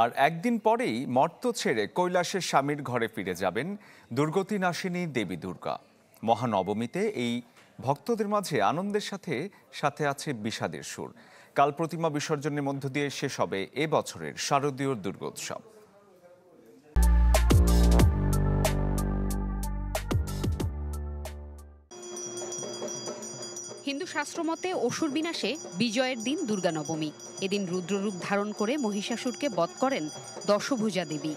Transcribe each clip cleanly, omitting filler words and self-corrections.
আর একদিন পরেই মর্ত ছেড়ে কৈলাসের স্বামীর ঘরে ফিরে যাবেন দুর্গতি নাশিনী দেবী দুর্গা। মহানবমীতে এই ভক্তদের মাঝে আনন্দের সাথে সাথে আছে বিষাদের সুর। কাল প্রতিমা বিসর্জনের মধ্য দিয়ে শেষ হবে এবছরের শারদীয় দুর্গোৎসব। হিন্দু শাস্ত্রমতে অসুর বিনাশে বিজয়ের দিন দুর্গা নবমী। এদিন রুদ্ররূপ ধারণ করে মহিষাসুরকে বধ করেন দশভুজা দেবী।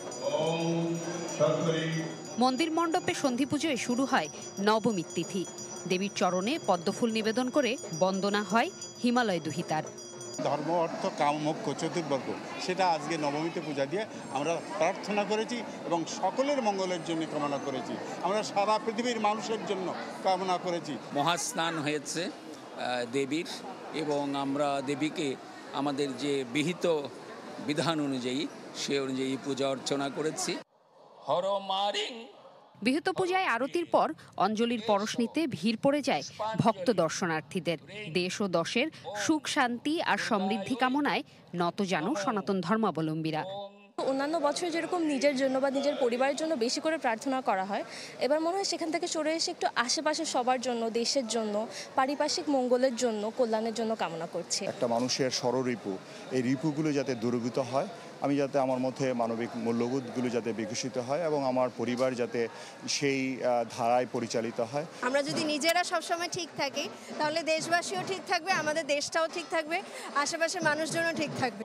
মন্দির মণ্ডপে সন্ধি পুজোয় শুরু হয় নবমীর তিথি। দেবীর চরণে পদ্মফুল নিবেদন করে বন্দনা হয় হিমালয় দুহিতার। ধর্ম অর্থ কাম মোক্ষ চতুর্বর্গ সেটা আজকে নবমীতে পূজা দিয়ে আমরা প্রার্থনা করেছি এবং সকলের মঙ্গলের জন্য কামনা করেছি। আমরা সারা পৃথিবীর মানুষের জন্য কামনা করেছি। মহাস্নান হয়েছে দেবীর এবং আমরা দেবীকে আমাদের যে বিহিত বিধান অনুযায়ী সে অনুযায়ী পূজা অর্চনা করেছি। বিহিত পূজায় আরতির পর অঞ্জলির পরশ নিতে ভিড় পড়ে যায় ভক্ত দর্শনার্থীদের। দেশ ও দশের সুখ শান্তি আর সমৃদ্ধি কামনায় নত যেন সনাতন ধর্মাবলম্বীরা। অন্যান্য বছর যেরকম নিজের জন্য বা নিজের পরিবারের জন্য বেশি করে প্রার্থনা করা হয়, এবার মনে হয় সেখান থেকে সরে এসে একটু আশেপাশে সবার জন্য, দেশের জন্য, পারিপার্শ্বিক মঙ্গলের জন্য, কল্যাণের জন্য কামনা করছি। একটা মানুষের ষড়রিপু, এই রিপুগুলো যাতে দূরীভূত হয়, আমি যাতে আমার মধ্যে মানবিক মূল্যবোধগুলো যাতে বিকশিত হয় এবং আমার পরিবার যাতে সেই ধারায় পরিচালিত হয়। আমরা যদি নিজেরা সবসময় ঠিক থাকি তাহলে দেশবাসীও ঠিক থাকবে, আমাদের দেশটাও ঠিক থাকবে, আশেপাশের মানুষজনও ঠিক থাকবে।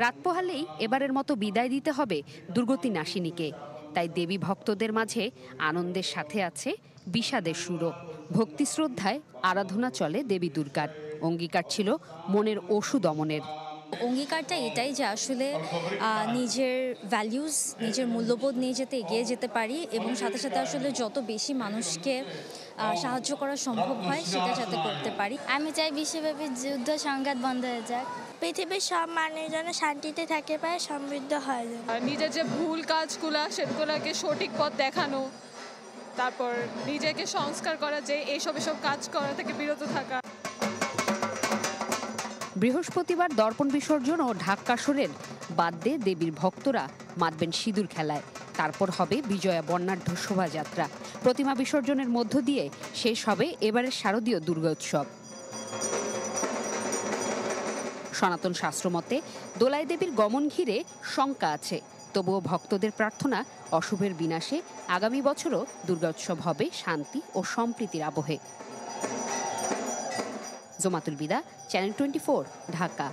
রাত পোহালেই এবারের মতো বিদায় দিতে হবে দুর্গতি নাশিনীকে। তাই দেবী ভক্তদের মাঝে আনন্দের সাথে আছে বিষাদের সুরও। ভক্তি শ্রদ্ধায় আরাধনা চলে দেবী দুর্গার। অঙ্গীকার ছিল মনের অসু দমনের। অঙ্গীকারটা এটাই যে আসলে নিজের ভ্যালিউজ, নিজের মূল্যবোধ নিয়ে যেতে এগিয়ে যেতে পারি এবং সাথে সাথে আসলে যত বেশি মানুষকে সাহায্য করা সম্ভব হয় সেটা যাতে করতে পারি। আমি চাই বিশ্বব্যাপী যুদ্ধ সংঘাত বন্ধ হয়ে যাক, পৃথিবীর সব মানুষ যেন শান্তিতে থাকে পারে, সমৃদ্ধ হয় যেন। নিজের যে ভুল কাজগুলো সেগুলোকে সঠিক পথ দেখানো, তারপর নিজেকে সংস্কার করা, যে এসব কাজ করা থেকে বিরত থাকা। বৃহস্পতিবার দর্পণ বিসর্জন ও ঢাক কাসরের বাদ্যে দেবীর ভক্তরা মাতবেন সিঁদুর খেলায়। তারপর হবে বিজয়া বর্ণাঢ্য শোভাযাত্রা। প্রতিমা বিসর্জনের মধ্য দিয়ে শেষ হবে এবারের শারদীয় দুর্গোৎসব। সনাতন শাস্ত্রমতে দোলাই দেবীর গমন ঘিরে শঙ্কা আছে, তবুও ভক্তদের প্রার্থনা অশুভের বিনাশে আগামী বছরও দুর্গোৎসব হবে শান্তি ও সম্প্রীতির আবহে। জোমাতুল বিদা, চ্যানেল 24, ঢাকা।